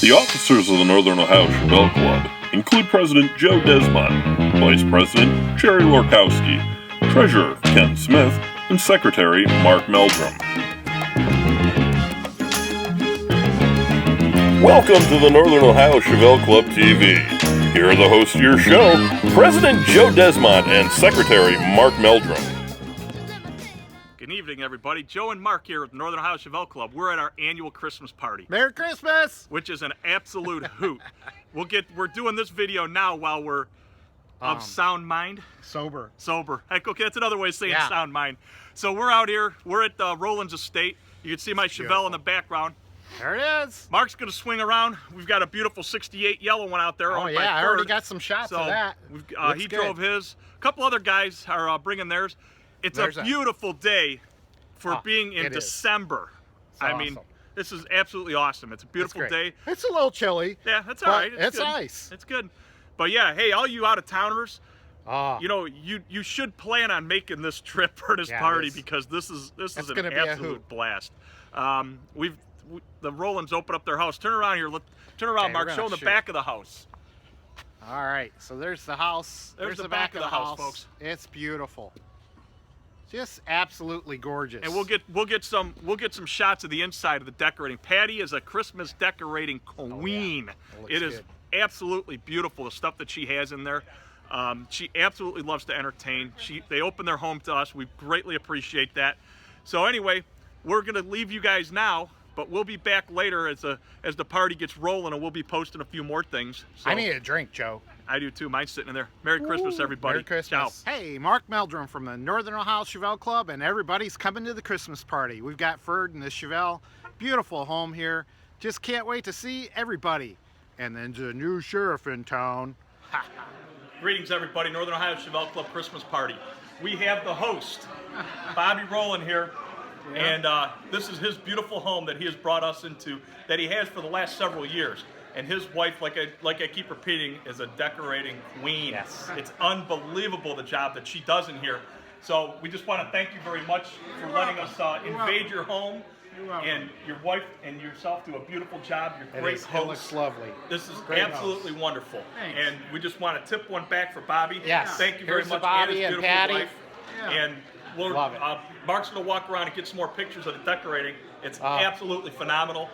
The officers of the Northern Ohio Chevelle Club include President Joe Desmond, Vice President Jerry Lorkowski, Treasurer Ken Smith, and Secretary Mark Meldrum. Welcome to the Northern Ohio Chevelle Club TV. Here are the hosts of your show, President Joe Desmond and Secretary Mark Meldrum. Good evening, everybody. Joe and Mark here with the Northern Ohio Chevelle Club. We're at our annual Christmas party. Merry Christmas! Which is an absolute hoot. We're doing this video now while we're of sound mind. Sober. Okay, that's another way of saying sound mind. So we're out here. We're at Roland's estate. You can see my Chevelle in the background. There it is. Mark's going to swing around. We've got a beautiful 68 yellow one out there. Oh, yeah, I already got some shots of that. He drove his. A couple other guys are bringing theirs. It's a beautiful day for being in December. I mean, this is absolutely awesome. It's a beautiful day. It's a little chilly. Yeah, that's all right. It's nice. It's good. But yeah, hey, all you out-of-towners, you know, you should plan on making this trip for this party because this is an absolute blast. The Rolands open up their house. Turn around here. Turn around, Mark. Show them the back of the house. All right, so there's the house. There's the back of the house, folks. It's beautiful. Just absolutely gorgeous. And we'll get some shots of the inside of the decorating. Patty is a Christmas decorating queen. It is absolutely beautiful, the stuff that she has in there. She absolutely loves to entertain. They open their home to us. We greatly appreciate that. So anyway, we're gonna leave you guys now, but we'll be back later as the party gets rolling, and we'll be posting a few more things. So, I need a drink, Joe. I do too. Mine's sitting in there. Merry Christmas, everybody. Merry Christmas. Ciao. Hey, Mark Meldrum from the Northern Ohio Chevelle Club, and everybody's coming to the Christmas party. We've got Ferd and the Chevelle. Beautiful home here. Just can't wait to see everybody. And then the new sheriff in town. Greetings, everybody. Northern Ohio Chevelle Club Christmas party. We have the host, Bobby Rowland here. And this is his beautiful home that he has brought us into, that he has for the last several years. And his wife, like I keep repeating, is a decorating queen. Yes. It's unbelievable the job that she does in here. So we just want to thank you very much for letting us invade your home. And your wife and yourself do a beautiful job. You're great host. It looks lovely. This is absolutely wonderful. Thanks. And we just want to tip one back for Bobby. Yes. Thank you very much. Bobby and his Patty. Wife. Yeah. And we'll, love it. Mark's going to walk around and get some more pictures of the decorating. It's absolutely phenomenal.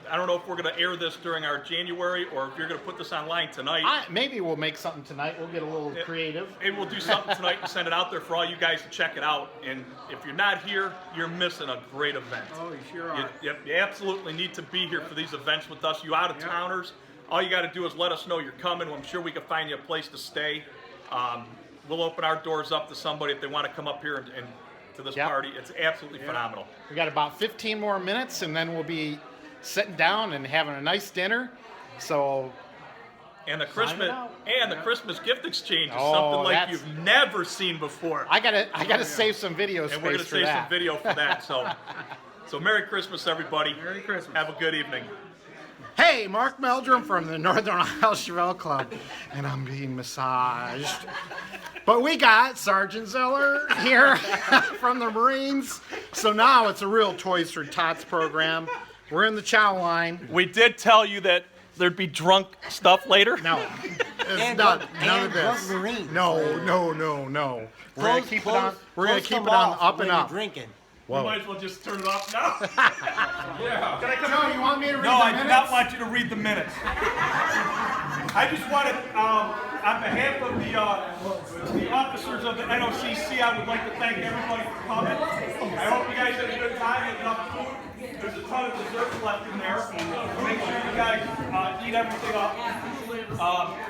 I don't know if we're going to air this during our January or if you're going to put this online tonight. Maybe we'll make something tonight. We'll get a little creative. Maybe we'll do something tonight and send it out there for all you guys to check it out. And if you're not here, you're missing a great event. Oh, you sure are. You absolutely need to be here for these events with us. You out-of-towners, all you got to do is let us know you're coming. I'm sure we can find you a place to stay. We'll open our doors up to somebody if they want to come up here and to this party. It's absolutely phenomenal. We got about 15 more minutes, and then we'll be sitting down and having a nice dinner. So, and the Christmas gift exchange is something like you've never seen before. I gotta save some video space. And we're gonna save some video for that. So Merry Christmas, everybody. Merry Christmas. Have a good evening. Hey, Mark Meldrum from the Northern Ohio Chevelle Club, and I'm being massaged. But we got Sergeant Zeller here from the Marines. So now it's a real Toys for Tots program. We're in the chow line. We did tell you that there'd be drunk stuff later. No, it's none of this. No. We're gonna keep it on. We're gonna keep it on up and up. Drinking. We might as well just turn it off now. Yeah. Can I come Joe, you want me to read the minutes? No, I do not want you to read the minutes. I just wanted, on behalf of the officers of the NOCC, I would like to thank everybody for coming. I hope you guys had a good time and enough food. There's a ton of desserts left in there. Make sure you guys eat everything up.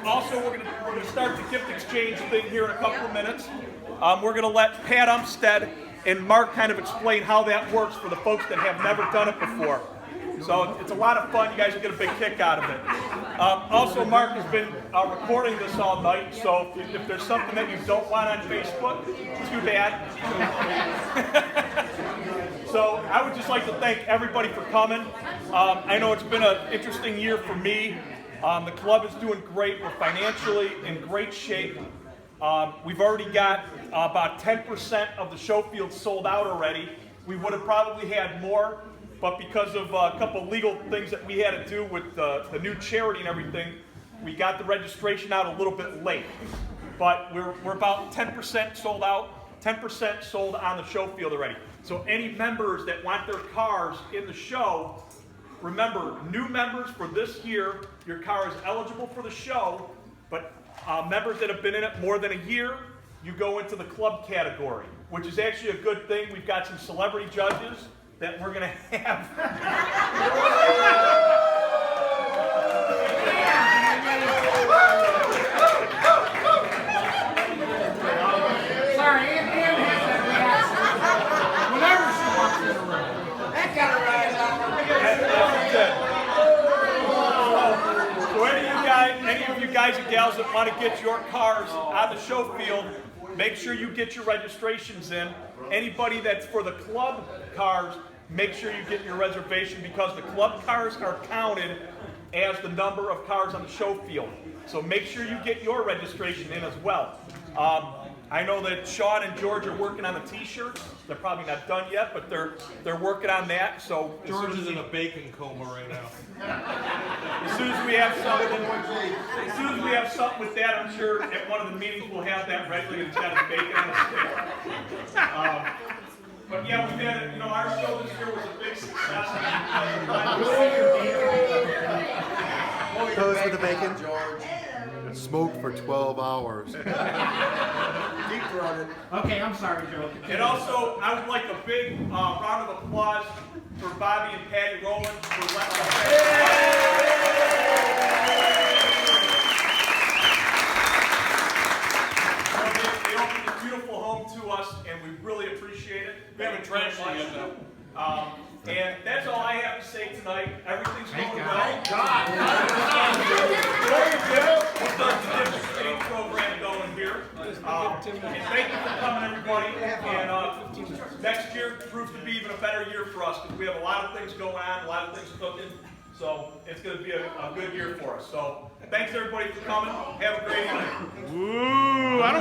Also, we're gonna start the gift exchange thing here in a couple of minutes. We're gonna let Pat Umstead and Mark kind of explain how that works for the folks that have never done it before. So it's a lot of fun. You guys will get a big kick out of it. Also, Mark has been recording this all night, so if there's something that you don't want on Facebook, too bad. So I would just like to thank everybody for coming. I know it's been an interesting year for me. The club is doing great. We're financially in great shape. We've already got about 10% of the show field sold out already. We would have probably had more but because of a couple legal things that we had to do with the new charity and everything, we got the registration out a little bit late. But we're about 10% sold out, 10% sold on the show field already. So any members that want their cars in the show, remember, new members for this year, your car is eligible for the show, but members that have been in it more than a year, you go into the club category, which is actually a good thing. We've got some celebrity judges that we're going to have. Sorry, Ann has that reaction. Whenever she walks in the room. That got her rise So any of you guys and gals that want to get your cars on the show field, make sure you get your registrations in. Anybody that's for the club cars, make sure you get your reservation, because the club cars are counted as the number of cars on the show field. So make sure you get your registration in as well. I know that Sean and George are working on the t-shirts. They're probably not done yet, but they're working on that. So George is in a bacon coma right now. as soon as we have something with that, I'm sure at one of the meetings we'll have that readily instead of bacon on a stick. But yeah, we've had, our show this year was a big success. Toast with the bacon. Smoke for 12 hours. Keep running. Okay, I'm sorry, Joe. And also, I would like a big round of applause for Bobby and Patty Rowland for letting us. They opened a beautiful home to us, and we really appreciate it. We haven't trashed it yet, though. And that's all I have to say tonight. Everything's going well. Thank God. We've got the exchange program going here. And thank you for coming, everybody. And next year proves to be even a better year for us, because we have a lot of things going on, a lot of things cooking. So it's going to be a good year for us. So thanks everybody for coming. Have a great evening. Ooh, I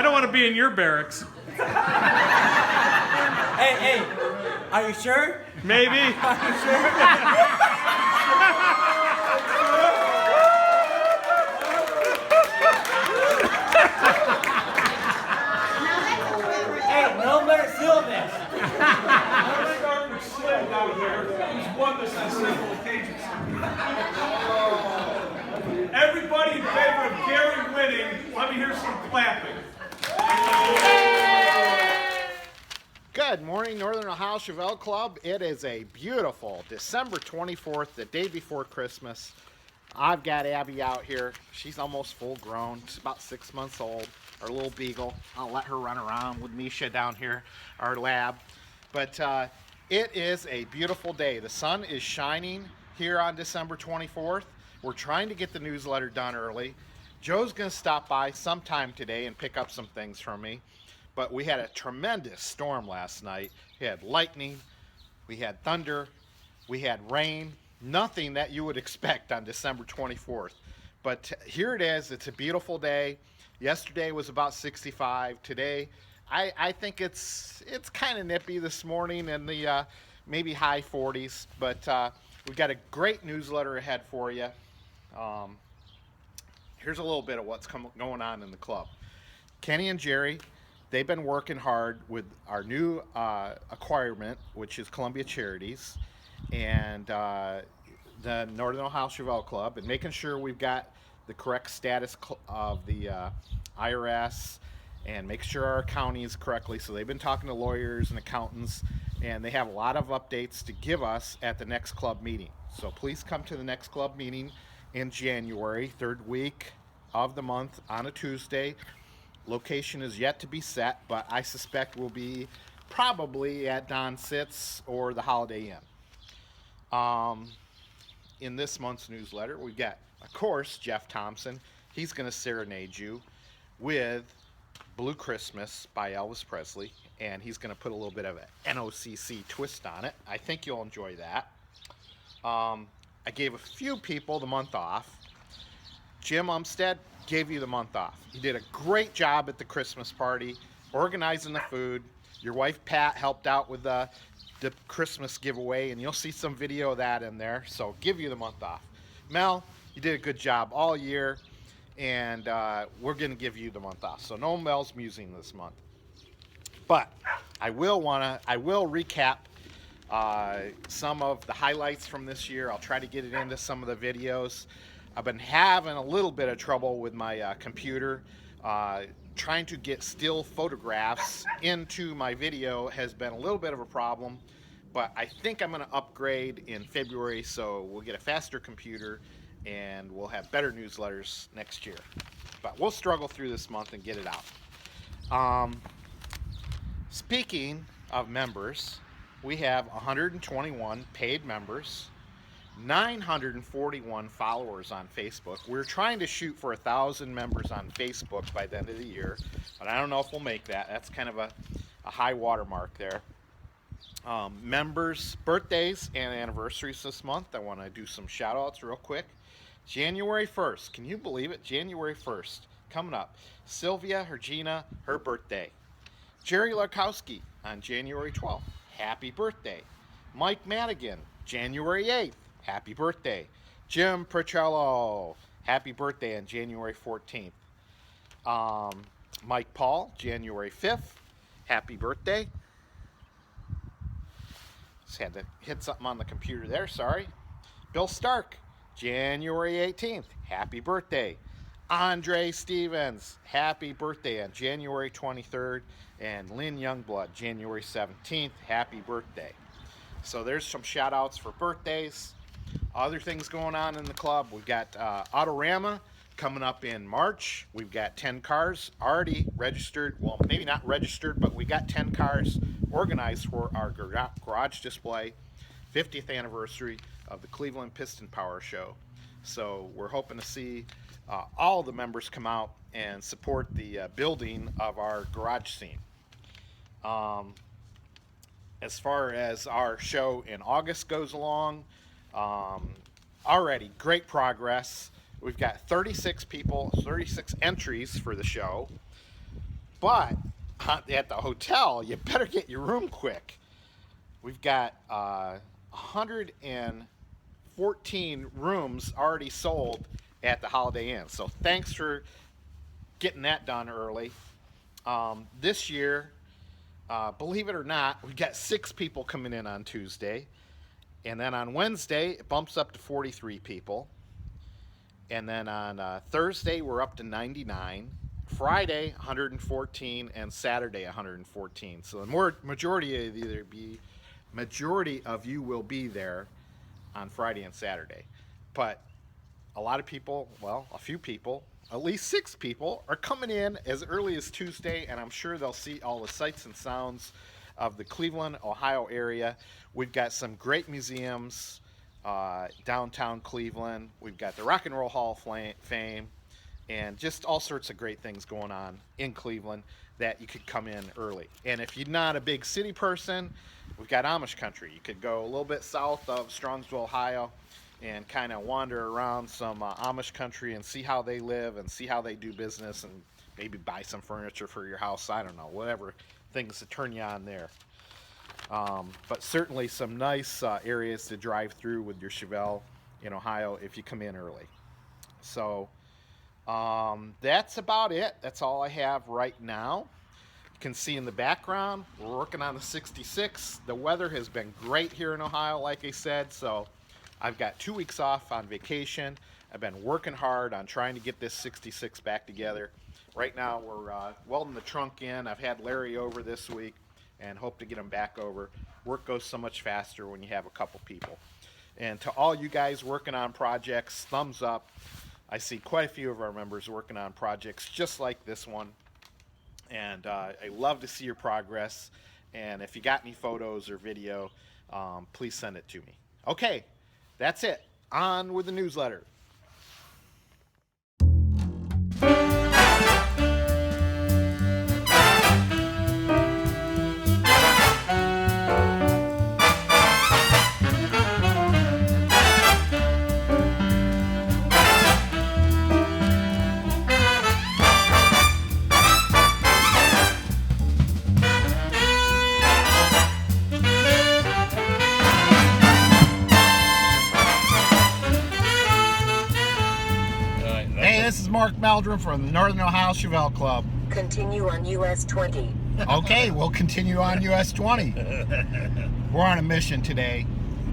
don't want to be in your barracks. Hey, are you sure? Maybe. Are you sure? Hey, no better seal this. Let's start with Slim down here, who's won this on several occasions. Everybody in favor of Gary winning, let me hear some clapping. Good morning, Northern Ohio Chevelle Club. It is a beautiful December 24th, the day before Christmas. I've got Abby out here. She's almost full grown. She's about 6 months old, our little beagle. I'll let her run around with Misha down here, our lab. But it is a beautiful day. The sun is shining here on December 24th. We're trying to get the newsletter done early. Joe's going to stop by sometime today and pick up some things from me. But we had a tremendous storm last night. We had lightning, we had thunder, we had rain, nothing that you would expect on December 24th. But here it is. It's a beautiful day. Yesterday was about 65. Today, I think it's kind of nippy this morning in the maybe high 40s. But we've got a great newsletter ahead for you. Here's a little bit of what's going on in the club. Kenny and Jerry, they've been working hard with our new acquirement, which is Columbia Charities, and the Northern Ohio Chevelle Club, and making sure we've got the correct status of the IRS, and make sure our accounting is correctly. So they've been talking to lawyers and accountants, and they have a lot of updates to give us at the next club meeting. So please come to the next club meeting in January, third week of the month on a Tuesday. Location is yet to be set, but I suspect we'll be probably at Don Sitz or the Holiday Inn. In this month's newsletter, we've got, of course, Jeff Thompson. He's going to serenade you with Blue Christmas by Elvis Presley, and he's going to put a little bit of an NOCC twist on it. I think you'll enjoy that. I gave a few people the month off. Jim Umstead gave you the month off. He did a great job at the Christmas party, organizing the food. Your wife Pat helped out with the Christmas giveaway, and you'll see some video of that in there. So give you the month off. Mel, you did a good job all year, and we're going to give you the month off. So no Mel's musing this month. But I will recap some of the highlights from this year. I'll try to get it into some of the videos. I've been having a little bit of trouble with my computer. Trying to get still photographs into my video has been a little bit of a problem, but I think I'm going to upgrade in February, so we'll get a faster computer and we'll have better newsletters next year. But we'll struggle through this month and get it out. Speaking of members, we have 121 paid members, 941 followers on Facebook. We're trying to shoot for 1,000 members on Facebook by the end of the year, but I don't know if we'll make that. That's kind of a high watermark there. Members' birthdays and anniversaries this month. I want to do some shout outs real quick. January 1st, can you believe it? January 1st, coming up. Sylvia Hergina, her birthday. Jerry Larkowski on January 12th, happy birthday. Mike Madigan, January 8th, happy birthday. Jim Percello, happy birthday on January 14th. Mike Paul, January 5th, happy birthday. Just had to hit something on the computer there, sorry. Bill Stark, January 18th, happy birthday. Andre Stevens, happy birthday on January 23rd. And Lynn Youngblood, January 17th, happy birthday. So there's some shout outs for birthdays. Other things going on in the club. We've got Autorama coming up in March. We've got 10 cars already registered. Well, maybe not registered, but we got 10 cars organized for our garage display, 50th anniversary of the Cleveland Piston Power Show. So we're hoping to see all the members come out and support the building of our garage scene. As far as our show in August goes along, already great progress. We've got 36 entries for the show, but at the hotel, you better get your room quick. We've got 114 rooms already sold at the Holiday Inn. So thanks for getting that done early. This year, believe it or not, we got 6 people coming in on Tuesday. And then on Wednesday, it bumps up to 43 people. And then on Thursday, we're up to 99. Friday, 114, and Saturday, 114. So the majority of you will be there on Friday and Saturday. But a lot of people, well, a few people, at least 6 people, are coming in as early as Tuesday, and I'm sure they'll see all the sights and sounds of the Cleveland, Ohio area. We've got some great museums downtown Cleveland. We've got the Rock and Roll Hall of Fame, and just all sorts of great things going on in Cleveland that you could come in early. And if you're not a big city person, we've got Amish country. You could go a little bit south of Strongsville, Ohio, and kind of wander around some Amish country and see how they live and see how they do business, and maybe buy some furniture for your house. I don't know, whatever things to turn you on there. But certainly some nice areas to drive through with your Chevelle in Ohio if you come in early. So that's about it. That's all I have right now. You can see in the background, we're working on the 66. The weather has been great here in Ohio, like I said, so I've got 2 weeks off on vacation. I've been working hard on trying to get this 66 back together. Right now we're welding the trunk in. I've had Larry over this week and hope to get him back over. Work goes so much faster when you have a couple people. And to all you guys working on projects, thumbs up. I see quite a few of our members working on projects just like this one. And I love to see your progress. And if you got any photos or video, please send it to me. Okay, that's it. On with the newsletter. Mark Meldrum from the Northern Ohio Chevelle Club. Continue on US 20. Okay, we'll continue on US 20. We're on a mission today.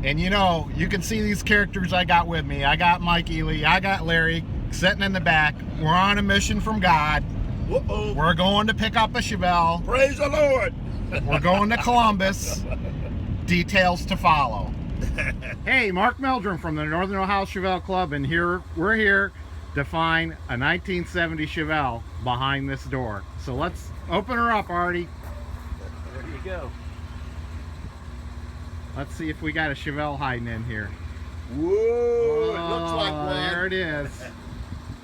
And you know, you can see these characters I got with me. I got Mike Ely, I got Larry sitting in the back. We're on a mission from God. Whoa. We're going to pick up a Chevelle. Praise the Lord. We're going to Columbus. Details to follow. Hey, Mark Meldrum from the Northern Ohio Chevelle Club, and we're here to find a 1970 Chevelle behind this door. So let's open her up, Artie. There you go. Let's see if we got a Chevelle hiding in here. Whoa, it looks like one. There it is.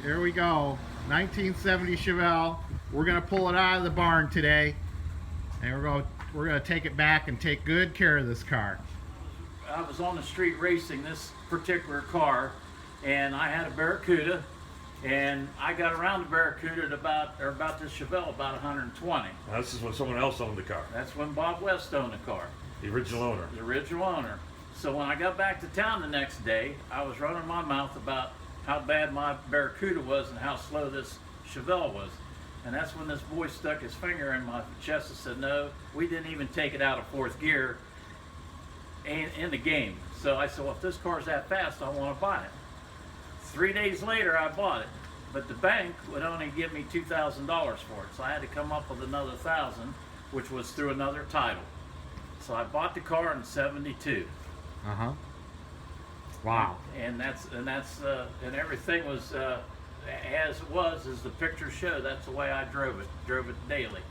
Here we go. 1970 Chevelle. We're gonna pull it out of the barn today, and we're gonna take it back and take good care of this car. I was on the street racing this particular car, and I had a Barracuda, and I got around the Barracuda at about this Chevelle about 120. This is when someone else owned the car. That's when Bob West owned the car. The original owner. The original owner. So when I got back to town the next day, I was running my mouth about how bad my Barracuda was and how slow this Chevelle was. And that's when this boy stuck his finger in my chest and said, no, we didn't even take it out of fourth gear in the game. So I said, well, if this car's that fast, I want to buy it. 3 days later, I bought it. But the bank would only give me $2,000 for it. So I had to come up with another $1,000, which was through another title. So I bought the car in '72. Wow. And everything was as it was as the pictures show. That's the way I drove it daily.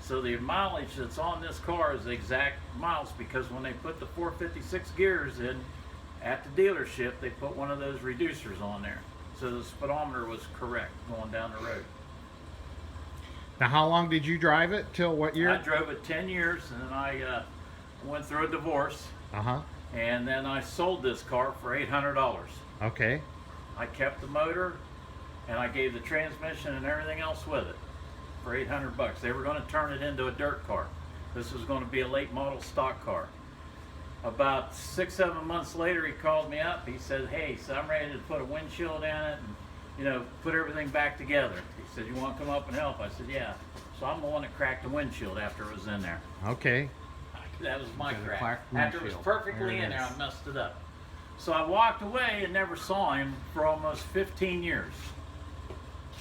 So the mileage that's on this car is the exact miles, because when they put the 456 gears in at the dealership, they put one of those reducers on there. So the speedometer was correct going down the road. Now, how long did you drive it? Till what year? I drove it 10 years, and then I went through a divorce. And then I sold this car for $800. Okay. I kept the motor, and I gave the transmission and everything else with it for $800. They were going to turn it into a dirt car. This was going to be a late model stock car. About 6-7 months later, he called me up. He said, hey, so I'm ready to put a windshield in it and, you know, put everything back together. He said, you want to come up and help? I said, yeah. So I'm the one that cracked the windshield after it was in there. Okay. That was my crack. cracked After it was windshield. perfectly There it in there, is. I messed it up. So I walked away and never saw him for almost 15 years.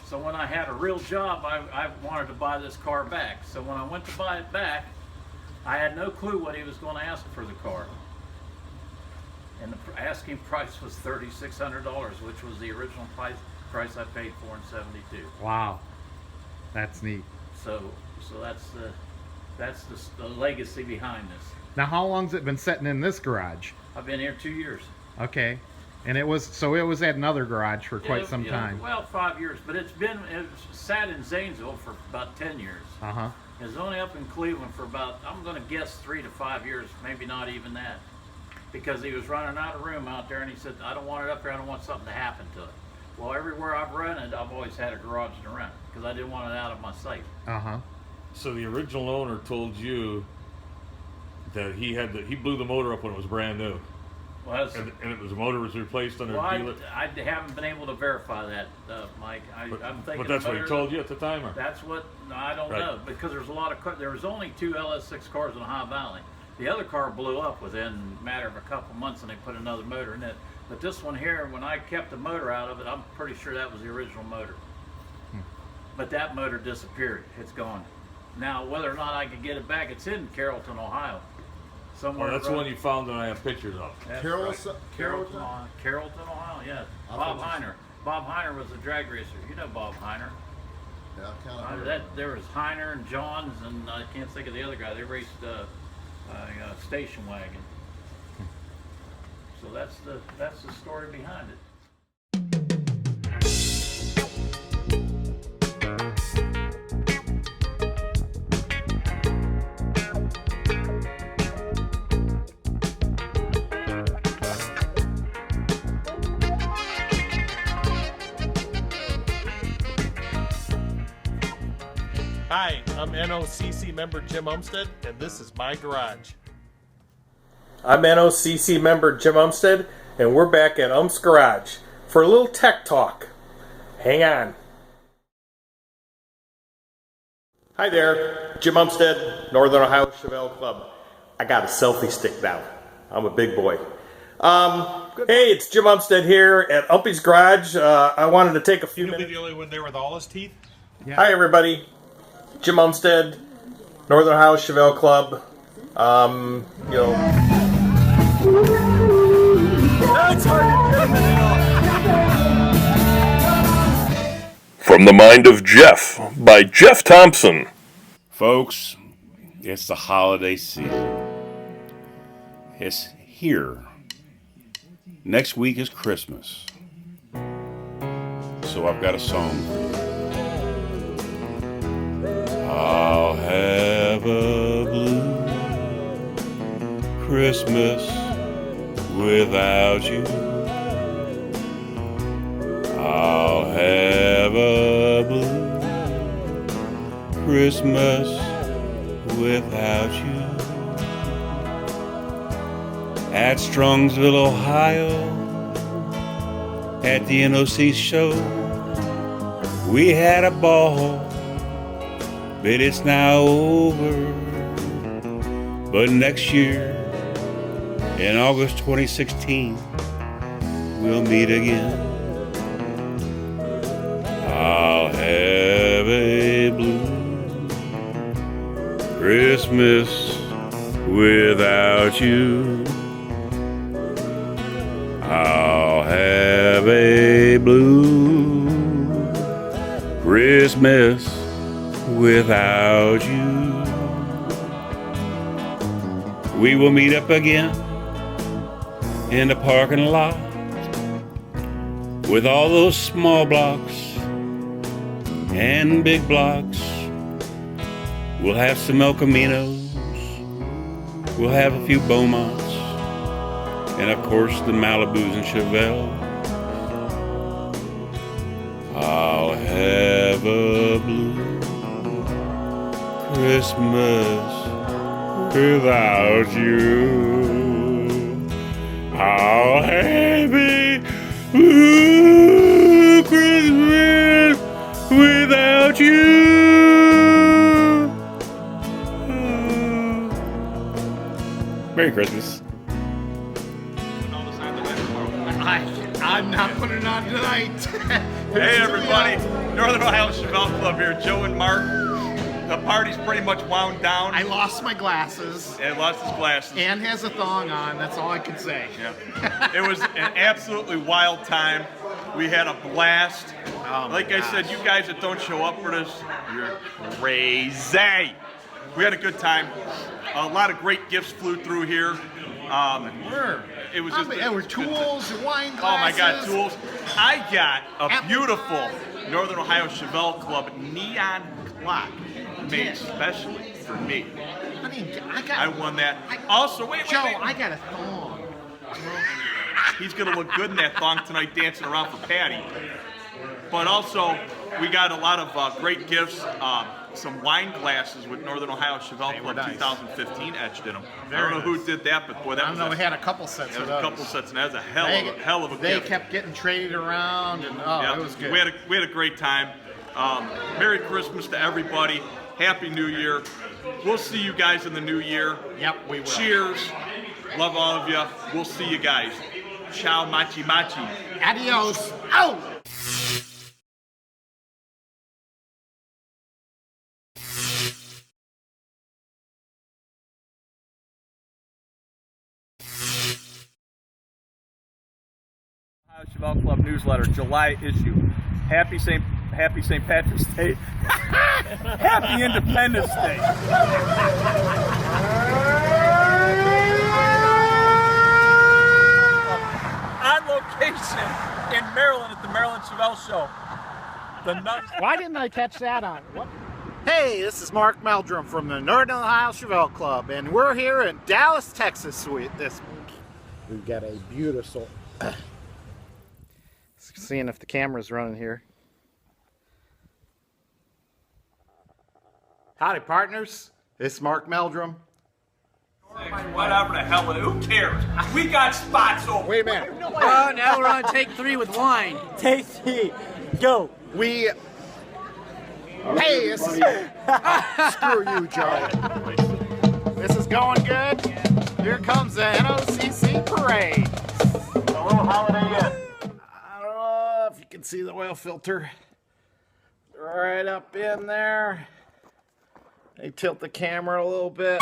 So when I had a real job, I wanted to buy this car back. So when I went to buy it back, I had no clue what he was going to ask for the car. And the asking price was $3,600, which was the original price I paid for in '72. Wow. That's neat. So that's the legacy behind this. Now, how long's it been sitting in this garage? I've been here 2 years. Okay. And it was at another garage for quite some Yeah, time. well, 5 years, but it's sat in Zanesville for about 10 years. It's only up in Cleveland for about, I'm going to guess, 3 to 5 years, maybe not even that. Because he was running out of room out there, and he said, I don't want it up here, I don't want something to happen to it. Well, everywhere I've rented, I've always had a garage to rent, because I didn't want it out of my sight. So the original owner told you that he blew the motor up when it was brand new. Well, And the motor was replaced under well, dealer. I haven't been able to verify that, Mike. I'm thinking. But that's the what he motor- told you at the time, or? That's what, no, I don't Right. know, because there's a lot of there was only 2 LS6 cars in Ohio Valley. The other car blew up within a matter of a couple months, and they put another motor in it. But this one here, when I kept the motor out of it, I'm pretty sure that was the original motor. But that motor disappeared. It's gone. Now, whether or not I could get it back, it's in Carrollton, Ohio. Somewhere. Oh, that's the one you found that I have pictures of. That's Carrollton? right. Carrollton, Ohio, yeah. Bob Heiner. Bob Heiner was a drag racer. You know Bob Heiner. Yeah, kind of. There was Heiner and Johns, and I can't think of the other guy. They raced a station wagon. So that's the story behind it. Hi, I'm NOCC member Jim Umstead, and this is my garage. I'm NOCC member Jim Umstead, and we're back at Um's Garage for a little tech talk. Hang on. Hi there, Jim Umstead, Northern Ohio Chevelle Club. I got a selfie stick now. I'm a big boy. Hey, it's Jim Umstead here at Umpy's Garage. I wanted to take a few minutes. You'll be the only one there with all his teeth? Yeah. Hi, everybody. Jim Umstead, Northern Ohio Chevelle Club. You know. From the Mind of Jeff by Jeff Thompson. Folks, it's the holiday season. It's here. Next week is Christmas. So I've got a song for you. I'll have a blue Christmas without you. I'll have a blue Christmas without you. At Strongsville, Ohio, at the NOC show, we had a ball, but it's now over. But next year, in August 2016, we'll meet again. I'll have a blue Christmas without you. I'll have a blue Christmas without you. We will meet up again in the parking lot with all those small blocks and big blocks. We'll have some El Caminos, we'll have a few Beaumonts, and of course the Malibus and Chevelle. I'll have a blue Christmas without you. I'll have a blue Christmas without you. Merry Christmas. I'm not putting it on tonight. Hey everybody, Northern Ohio Chevelle Club here, Joe and Mark. The party's pretty much wound down. I lost my glasses. And lost his glasses. And has a thong on, that's all I can say. Yeah. It was an absolutely wild time. We had a blast. Like I said, you guys that don't show up for this, you're crazy. We had a good time. A lot of great gifts flew through here. It was just there were tools, wine glasses. Oh my God, tools! I got a beautiful Northern Ohio Chevelle Club neon clock made specially for me. I won that. Also, wait. Joe, I got a thong. He's gonna look good in that thong tonight, dancing around for Patty. But also, we got a lot of great gifts. Some wine glasses with Northern Ohio Chevelle Club 2015 etched in them. I don't know who did that, but boy, that was. We had a couple sets of those. A couple sets, and that was a hell of a gift. They kept getting traded around, and it was good. We had a great time. Merry Christmas to everybody. Happy New Year. We'll see you guys in the new year. Yep, we will. Cheers. Love all of you. We'll see you guys. Ciao, machi machi. Adios. Oh! Chevelle Club newsletter, July issue. Happy St. Patrick's Day. Happy Independence Day. On location in Maryland at the Maryland Chevelle Show. Why didn't I catch that on? What? Hey, this is Mark Meldrum from the Northern Ohio Chevelle Club, and we're here in Dallas, Texas this week. We've got a beautiful... Seeing if the camera's running here. Howdy, partners. It's Mark Meldrum. Whatever the hell, who cares? We got spots open. Wait a minute. Oh, now we're on take 3 with wine. Take 3. Go. We Hey, this is... screw you, Joe. This is going good. Here comes the NOCC parade. A little Holiday Inn. I don't know if you can see the oil filter. Right up in there. They tilt the camera a little bit.